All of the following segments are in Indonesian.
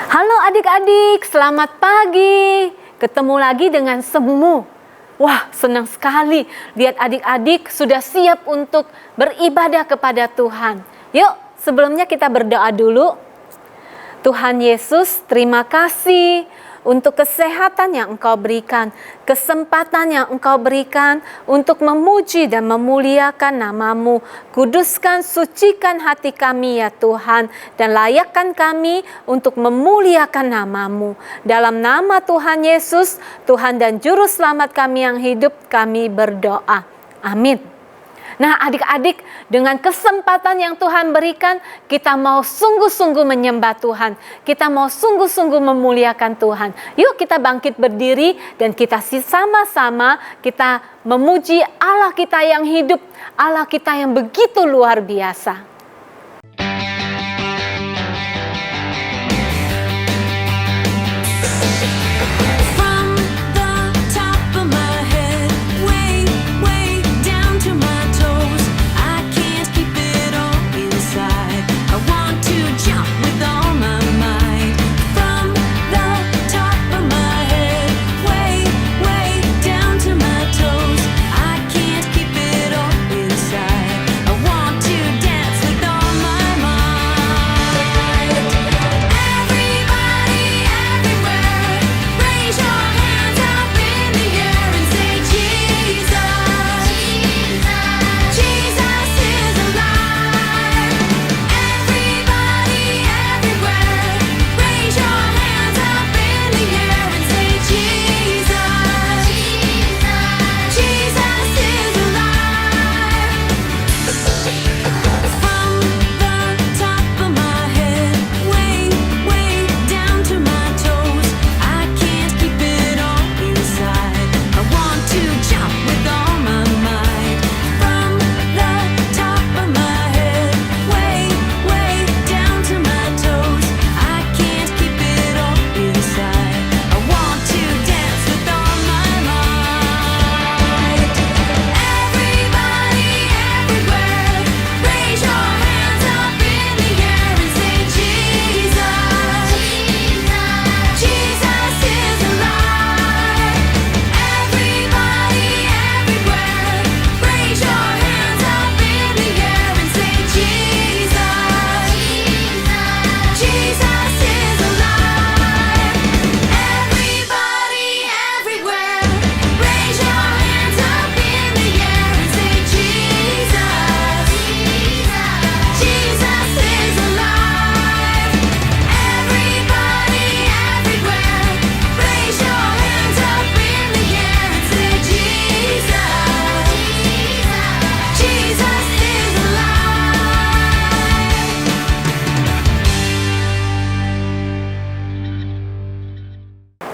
Halo adik-adik, selamat pagi. Ketemu lagi dengan Semu. Wah, senang sekali lihat adik-adik sudah siap untuk beribadah kepada Tuhan. Yuk, sebelumnya kita berdoa dulu. Tuhan Yesus, terima kasih untuk kesehatan yang Engkau berikan, kesempatan yang Engkau berikan untuk memuji dan memuliakan nama-Mu. Kuduskan, sucikan hati kami ya Tuhan, dan layakkan kami untuk memuliakan nama-Mu. Dalam nama Tuhan Yesus, Tuhan dan Juru Selamat kami yang hidup, kami berdoa. Amin. Nah adik-adik, dengan kesempatan yang Tuhan berikan, kita mau sungguh-sungguh menyembah Tuhan. Kita mau sungguh-sungguh memuliakan Tuhan. Yuk kita bangkit berdiri dan kita sama-sama kita memuji Allah kita yang hidup, Allah kita yang begitu luar biasa.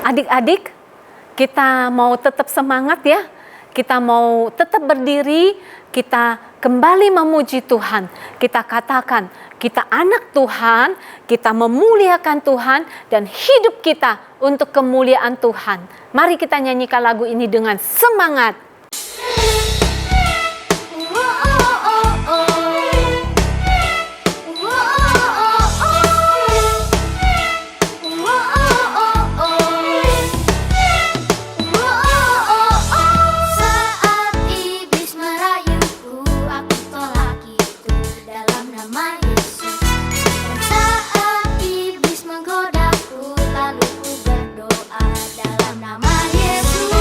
Adik-adik, kita mau tetap semangat ya. Kita mau tetap berdiri, kita kembali memuji Tuhan. Kita katakan, kita anak Tuhan, kita memuliakan Tuhan, dan hidup kita untuk kemuliaan Tuhan. Mari kita nyanyikan lagu ini dengan semangat. Lalu ku berdoa dalam nama Yesus.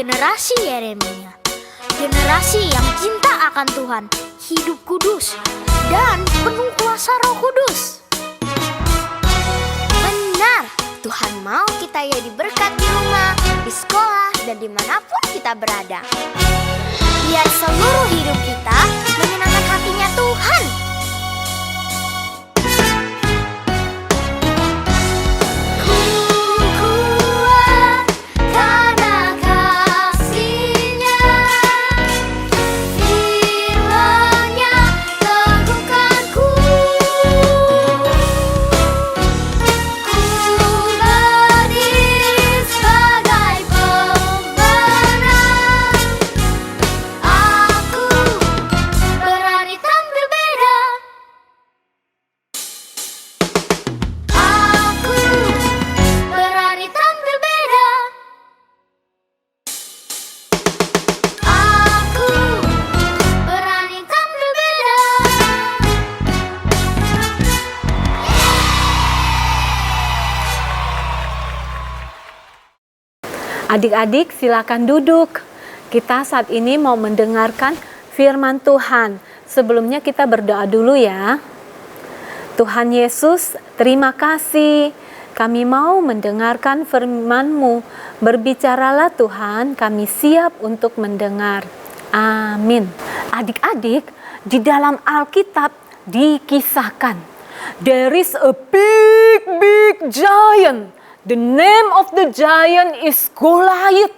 generasi Yeremia. Generasi yang cinta akan Tuhan, hidup kudus, dan penuh kuasa Roh Kudus. Benar, Tuhan mau kita jadi berkat di rumah, di sekolah, dan dimanapun kita berada. Biar seluruh hidup kita menyenangkan hatinya Tuhan. Adik-adik silakan duduk. Kita saat ini mau mendengarkan firman Tuhan. Sebelumnya kita berdoa dulu ya. Tuhan Yesus, terima kasih. Kami mau mendengarkan firman-Mu. Berbicaralah Tuhan, kami siap untuk mendengar. Amin. Adik-adik, di dalam Alkitab dikisahkan, there is a big giant. The name of the giant is Goliath.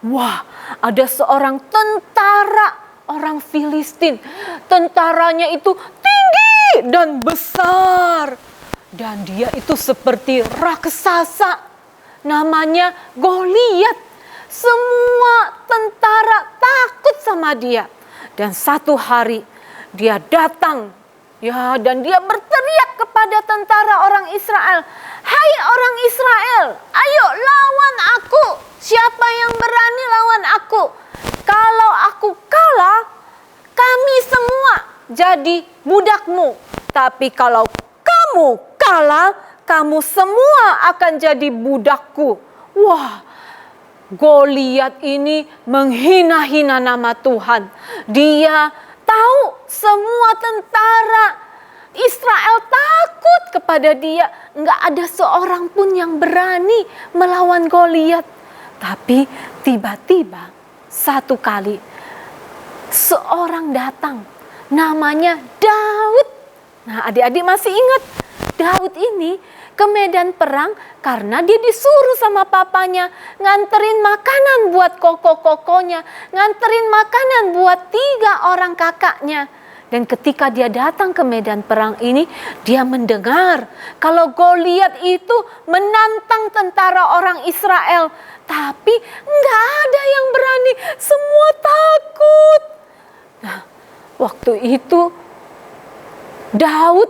Wah, ada seorang tentara orang Filistin. Tentaranya itu tinggi dan besar. Dan dia itu seperti raksasa. Namanya Goliath. Semua tentara takut sama dia. Dan satu hari dia datang. Ya, dan dia berteriak kepada tentara orang Israel. Hai orang Israel, ayo lawan aku. Siapa yang berani lawan aku? Kalau aku kalah, kami semua jadi budakmu. Tapi kalau kamu kalah, kamu semua akan jadi budakku. Wah, Goliath ini menghina-hina nama Tuhan. Dia tahu semua tentara Israel takut kepada dia. Enggak ada seorang pun yang berani melawan Goliath. Tapi tiba-tiba satu kali seorang datang. Namanya Daud. Nah, adik-adik masih ingat Daud ini ke medan perang karena dia disuruh sama papanya nganterin makanan buat koko-kokonya, nganterin makanan buat 3 orang kakaknya. Dan ketika dia datang ke medan perang ini, dia mendengar kalau Goliath itu menantang tentara orang Israel. Tapi nggak ada yang berani, semua takut. Nah, waktu itu Daud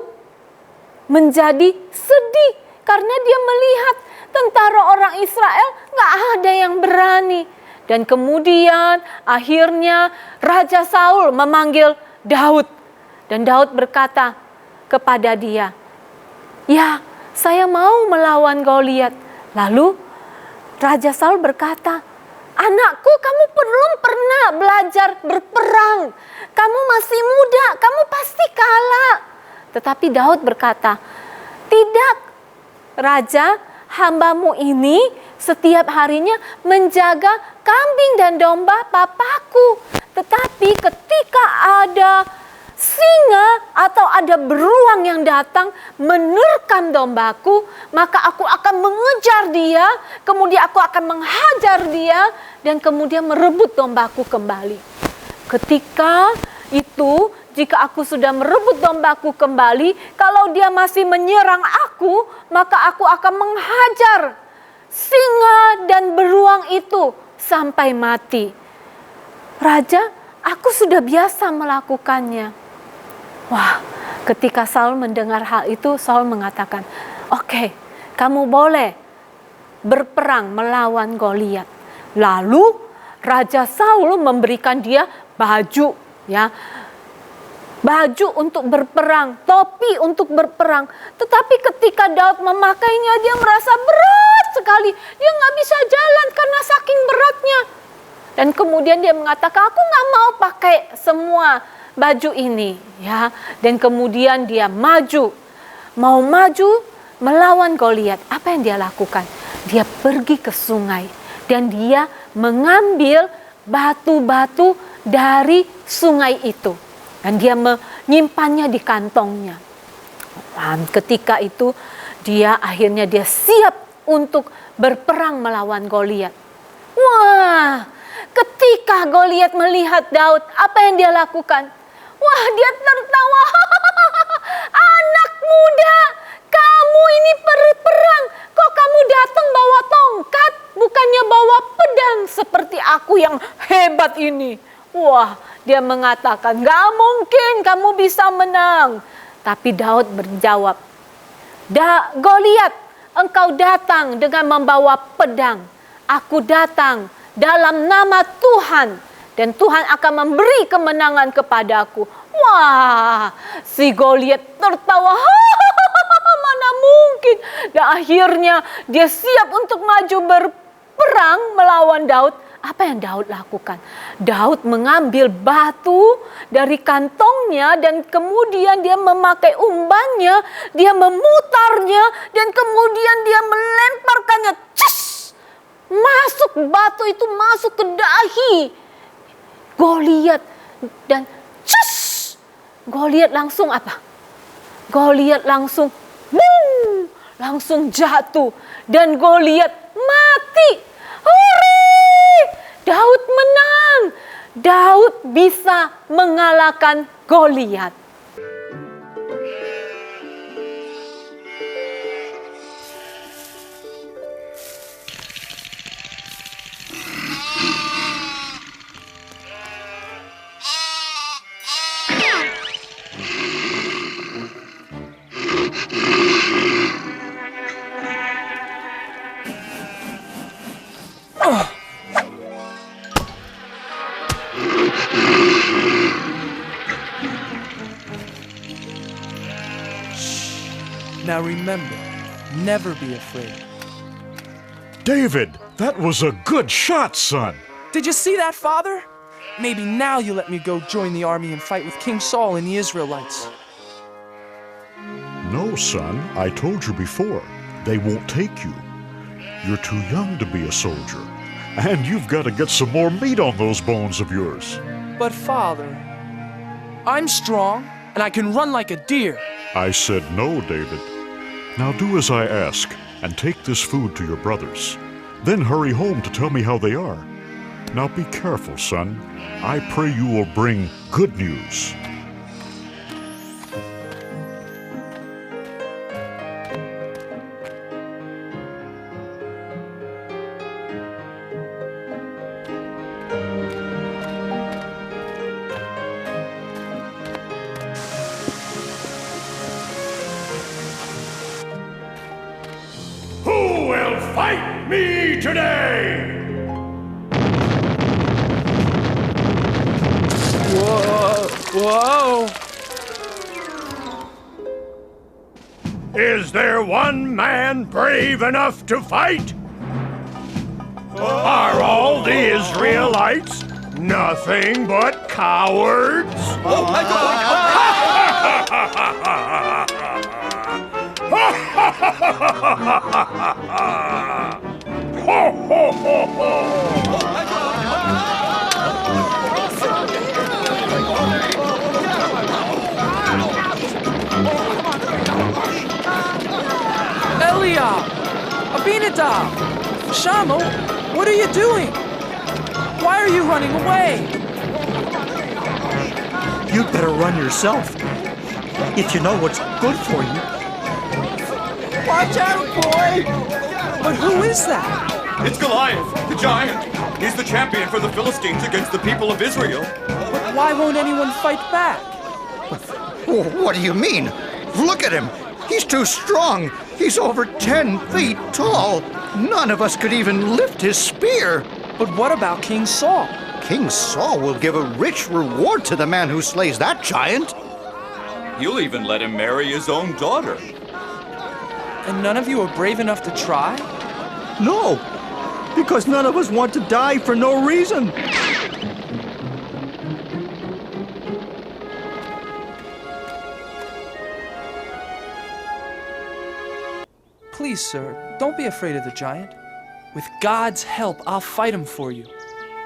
menjadi sedih karena dia melihat tentara orang Israel nggak ada yang berani. Dan kemudian akhirnya Raja Saul memanggil Daud. Dan Daud berkata kepada dia, "Ya, saya mau melawan Goliath." Lalu Raja Saul berkata, "Anakku, kamu belum pernah belajar berperang. Kamu masih muda, kamu pasti kalah." Tetapi Daud berkata, "Tidak, Raja, hambamu ini setiap harinya menjaga kambing dan domba papaku. Tetapi ketika ada singa atau ada beruang yang datang menerkam dombaku, maka aku akan mengejar dia, kemudian aku akan menghajar dia, dan kemudian merebut dombaku kembali. Ketika itu, jika aku sudah merebut dombaku kembali, kalau dia masih menyerang aku, maka aku akan menghajar singa dan beruang itu sampai mati. Raja, aku sudah biasa melakukannya." Wah, ketika Saul mendengar hal itu, Saul mengatakan, "Oke, kamu boleh berperang melawan Goliath." Lalu Raja Saul memberikan dia baju, ya, baju untuk berperang, topi untuk berperang. Tetapi ketika Daud memakainya, dia merasa berat sekali. Dia nggak bisa jalan karena saking beratnya. Dan kemudian dia mengatakan, aku nggak mau pakai semua baju ini, ya. Dan kemudian dia mau maju melawan Goliat. Apa yang dia lakukan? Dia pergi ke sungai dan dia mengambil batu-batu dari sungai itu dan dia menyimpannya di kantongnya. Dan ketika itu akhirnya dia siap untuk berperang melawan Goliat. Wah, ketika Goliat melihat Daud, apa yang dia lakukan? Wah, dia tertawa. Anak muda, kamu ini berperang. Kok kamu datang bawa tongkat, bukannya bawa pedang seperti aku yang hebat ini. Wah, dia mengatakan, gak mungkin kamu bisa menang. Tapi Daud menjawab, Goliat, engkau datang dengan membawa pedang. Aku datang dalam nama Tuhan. Dan Tuhan akan memberi kemenangan kepadaku. Wah, si Goliat tertawa. Mana mungkin. Dan akhirnya dia siap untuk maju berperang melawan Daud. Apa yang Daud lakukan? Daud mengambil batu dari kantongnya dan kemudian dia memakai umbannya, dia memutarnya dan kemudian dia melemparkannya. Batu itu masuk ke dahi Goliat dan Goliat langsung apa? Goliat langsung jatuh dan Goliat mati. Hore! Daud menang. Daud bisa mengalahkan Goliat. Now remember, never be afraid. David, that was a good shot, son. Did you see that, Father? Maybe now you let me go join the army and fight with King Saul and the Israelites. No, son, I told you before. They won't take you. You're too young to be a soldier. And you've got to get some more meat on those bones of yours. But Father, I'm strong and I can run like a deer. I said no, David. Now do as I ask and take this food to your brothers. Then hurry home to tell me how they are. Now be careful, son. I pray you will bring good news. Who will fight me today? Whoa! Is there one man brave enough to fight? Are all the Israelites nothing but cowards? Oh my God! Ho, ho, ho, ho! Eliab! Abinadab! Shammah, what are you doing? Why are you running away? You'd better run yourself, if you know what's good for you. Watch out, boy! But who is that? It's Goliath, the giant. He's the champion for the Philistines against the people of Israel. But why won't anyone fight back? What do you mean? Look at him. He's too strong. He's over 10 feet tall. None of us could even lift his spear. But what about King Saul? King Saul will give a rich reward to the man who slays that giant. He'll even let him marry his own daughter. And none of you are brave enough to try? No, because none of us want to die for no reason. Please, sir, don't be afraid of the giant. With God's help, I'll fight him for you.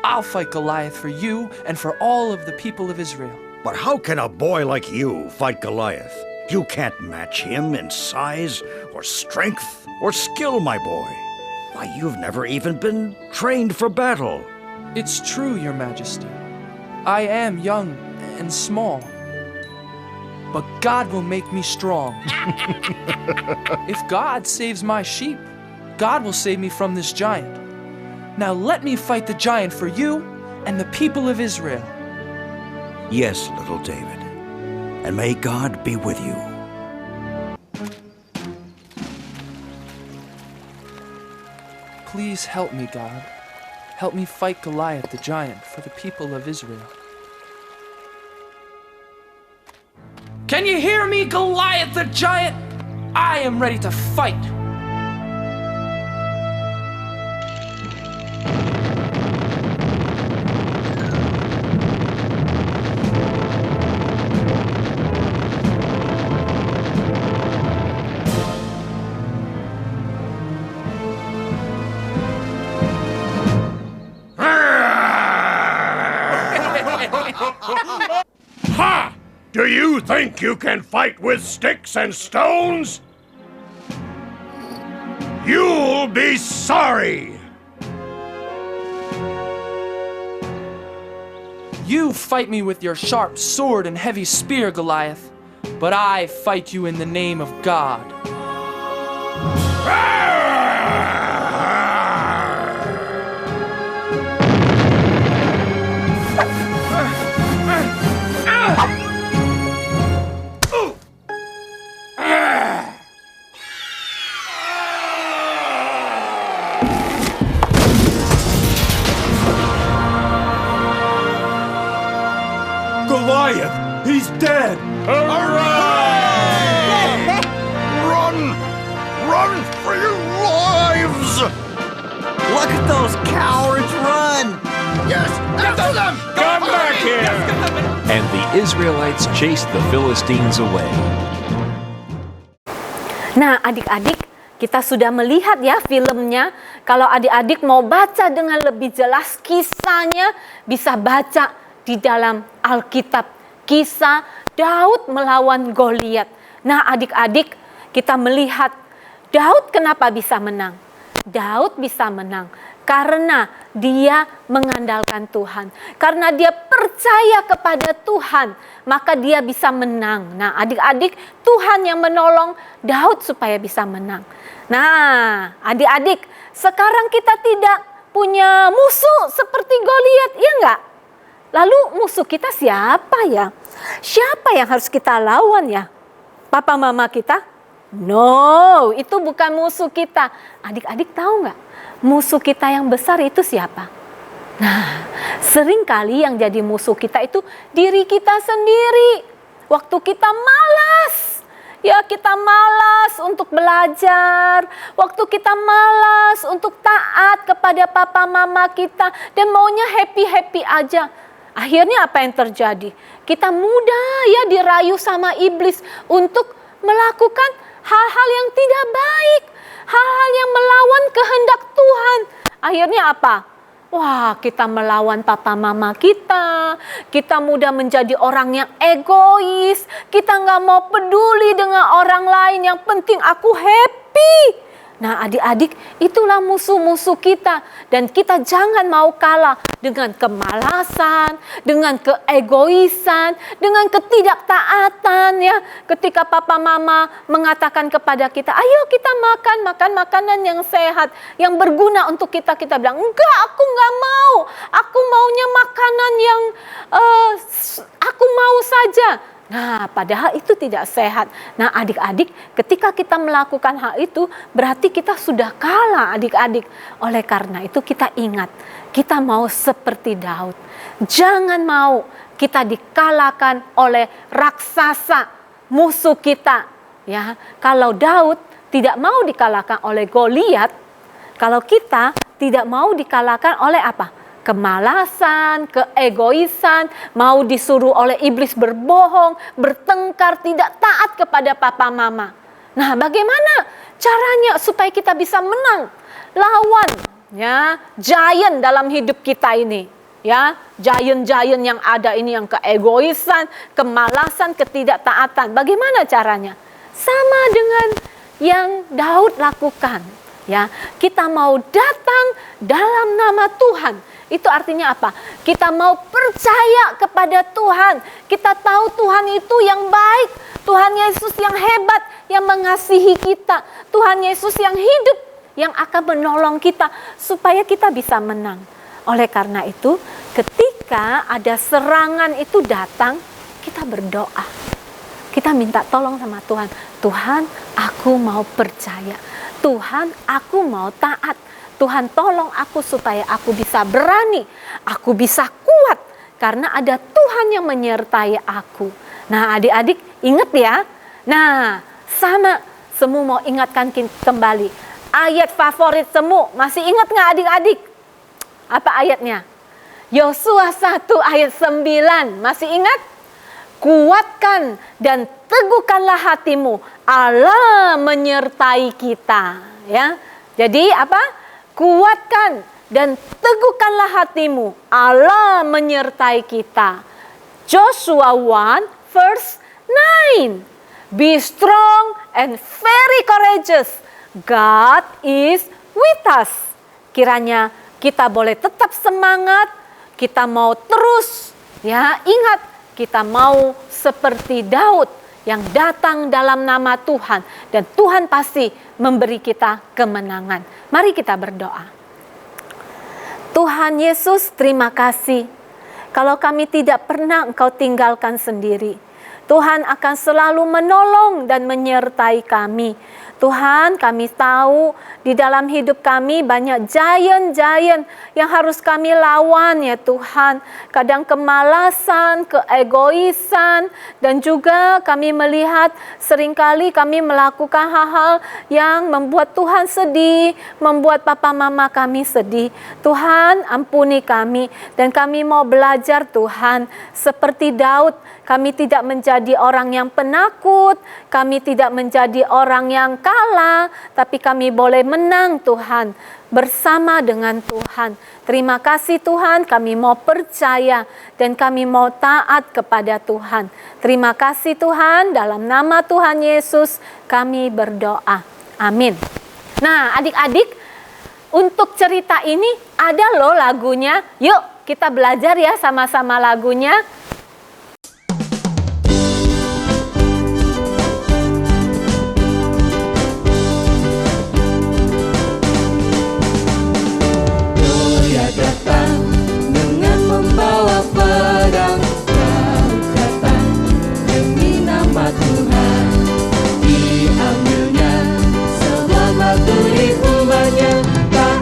I'll fight Goliath for you and for all of the people of Israel. But how can a boy like you fight Goliath? You can't match him in size or strength or skill, my boy. Why, you've never even been trained for battle. It's true, Your Majesty. I am young and small. But God will make me strong. If God saves my sheep, God will save me from this giant. Now let me fight the giant for you and the people of Israel. Yes, little David. And may God be with you. Please help me, God. Help me fight Goliath the giant for the people of Israel. Can you hear me, Goliath the giant? I am ready to fight. Ha! Do you think you can fight with sticks and stones? You'll be sorry! You fight me with your sharp sword and heavy spear, Goliath, but I fight you in the name of God. Goliath! He's dead! Hooray! Run! Run for your lives! Look at those cowards run! Yes, after them! Come back here! And the Israelites chased the Philistines away. Nah, adik-adik, kita sudah melihat ya filmnya. Kalau adik-adik mau baca dengan lebih jelas kisahnya, bisa baca di dalam Alkitab. Kisah Daud melawan Goliat. Nah, adik-adik, kita melihat Daud kenapa bisa menang. Daud bisa menang karena dia mengandalkan Tuhan. Karena dia percaya kepada Tuhan, maka dia bisa menang. Nah, adik-adik, Tuhan yang menolong Daud supaya bisa menang. Nah, adik-adik, sekarang kita tidak punya musuh seperti Goliat, ya enggak? Lalu musuh kita siapa ya? Siapa yang harus kita lawan ya? Papa mama kita? No, itu bukan musuh kita. Adik-adik tahu nggak? Musuh kita yang besar itu siapa? Nah, seringkali yang jadi musuh kita itu diri kita sendiri. Waktu kita malas. Ya, kita malas untuk belajar. Waktu kita malas untuk taat kepada papa mama kita. Dan maunya happy-happy aja. Akhirnya apa yang terjadi? Kita mudah ya dirayu sama iblis untuk melakukan hal-hal yang tidak baik. Hal-hal yang melawan kehendak Tuhan. Akhirnya apa? Wah, kita melawan papa mama kita. Kita mudah menjadi orang yang egois. Kita nggak mau peduli dengan orang lain. Yang penting aku happy. Nah, adik-adik, itulah musuh-musuh kita. Dan kita jangan mau kalah dengan kemalasan, dengan keegoisan, dengan ketidaktaatan ya. Ketika papa mama mengatakan kepada kita, ayo kita makan makanan yang sehat, yang berguna untuk kita. Kita bilang, enggak, aku enggak mau. Aku maunya makanan yang aku mau saja. Nah, padahal itu tidak sehat. Nah, adik-adik, ketika kita melakukan hal itu, berarti kita sudah kalah, adik-adik. Oleh karena itu kita ingat, kita mau seperti Daud. Jangan mau kita dikalahkan oleh raksasa, musuh kita. Ya, kalau Daud tidak mau dikalahkan oleh Goliat, kalau kita tidak mau dikalahkan oleh apa? Kemalasan, keegoisan, mau disuruh oleh iblis berbohong, bertengkar, tidak taat kepada papa mama. Nah, bagaimana caranya supaya kita bisa menang lawan ya giant dalam hidup kita ini? Ya, giant-giant yang ada ini yang keegoisan, kemalasan, ketidaktaatan. Bagaimana caranya? Sama dengan yang Daud lakukan. Ya, kita mau datang dalam nama Tuhan. Itu artinya apa? Kita mau percaya kepada Tuhan. Kita tahu Tuhan itu yang baik. Tuhan Yesus yang hebat, yang mengasihi kita. Tuhan Yesus yang hidup, yang akan menolong kita supaya kita bisa menang. Oleh karena itu, ketika ada serangan itu datang, kita berdoa. Kita minta tolong sama Tuhan. Tuhan, aku mau percaya. Tuhan, aku mau taat. Tuhan, tolong aku supaya aku bisa berani. Aku bisa kuat. Karena ada Tuhan yang menyertai aku. Nah, adik-adik ingat ya. Nah, sama. Semu mau ingatkan kembali. Ayat favorit Semu. Masih ingat nggak adik-adik? Apa ayatnya? Yosua 1 ayat 9. Masih ingat? Kuatkan dan teguhkanlah hatimu. Allah menyertai kita. Ya. Jadi apa? Kuatkan dan teguhkanlah hatimu. Allah menyertai kita. Joshua 1 verse 9. Be strong and very courageous. God is with us. Kiranya kita boleh tetap semangat. Kita mau terus. Ya, ingat, kita mau seperti Daud yang datang dalam nama Tuhan. Dan Tuhan pasti memberi kita kemenangan. Mari kita berdoa. Tuhan Yesus, terima kasih. Kalau kami tidak pernah Engkau tinggalkan sendiri. Tuhan akan selalu menolong dan menyertai kami. Tuhan, kami tahu di dalam hidup kami banyak giant-giant yang harus kami lawan ya Tuhan. Kadang kemalasan, keegoisan, dan juga kami melihat seringkali kami melakukan hal-hal yang membuat Tuhan sedih, membuat papa mama kami sedih. Tuhan, ampuni kami dan kami mau belajar Tuhan seperti Daud. Kami tidak menjadi orang yang penakut, kami tidak menjadi orang yang kalah, tapi kami boleh menang Tuhan, bersama dengan Tuhan. Terima kasih Tuhan, kami mau percaya dan kami mau taat kepada Tuhan. Terima kasih Tuhan, dalam nama Tuhan Yesus kami berdoa. Amin. Nah adik-adik, untuk cerita ini ada loh lagunya. Yuk kita belajar ya sama-sama lagunya. Datang dengan membawa pedang, Daud datang demi nama Tuhan. Diambilnya sebuah batu diumbarnya, tak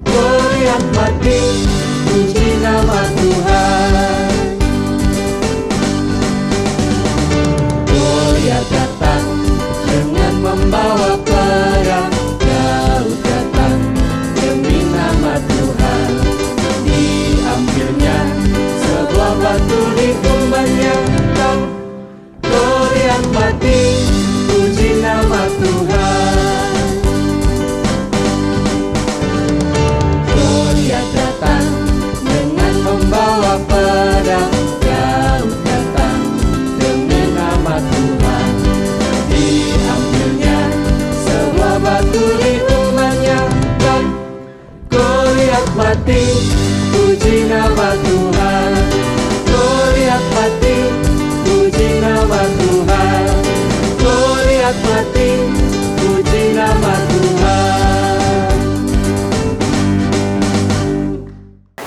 Goliat mati, puji nama Tuhan. Goliat datang dengan membawa pedang, Daud datang demi nama Tuhan. Diambilnya sebuah batu diumbarnya, tak Goliat mati, puji nama Tuhan. Goliat datang dengan membawa pedang, Daud datang demi nama Tuhan. Diambilnya sebuah batu diumbarnya, tak Goliat mati, puji nama Tuhan. Goliat mati, puji nama Tuhan. Goliat mati, puji nama Tuhan.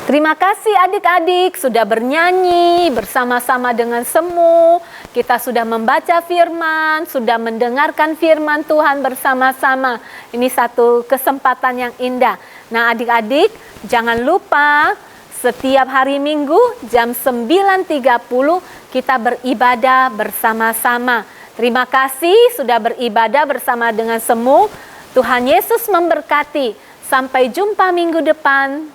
Terima kasih adik-adik sudah bernyanyi bersama-sama dengan Semu. Kita sudah membaca firman, sudah mendengarkan firman Tuhan bersama-sama. Ini satu kesempatan yang indah. Nah adik-adik, jangan lupa setiap hari Minggu jam 9.30 kita beribadah bersama-sama. Terima kasih sudah beribadah bersama dengan Semu. Tuhan Yesus memberkati. Sampai jumpa minggu depan.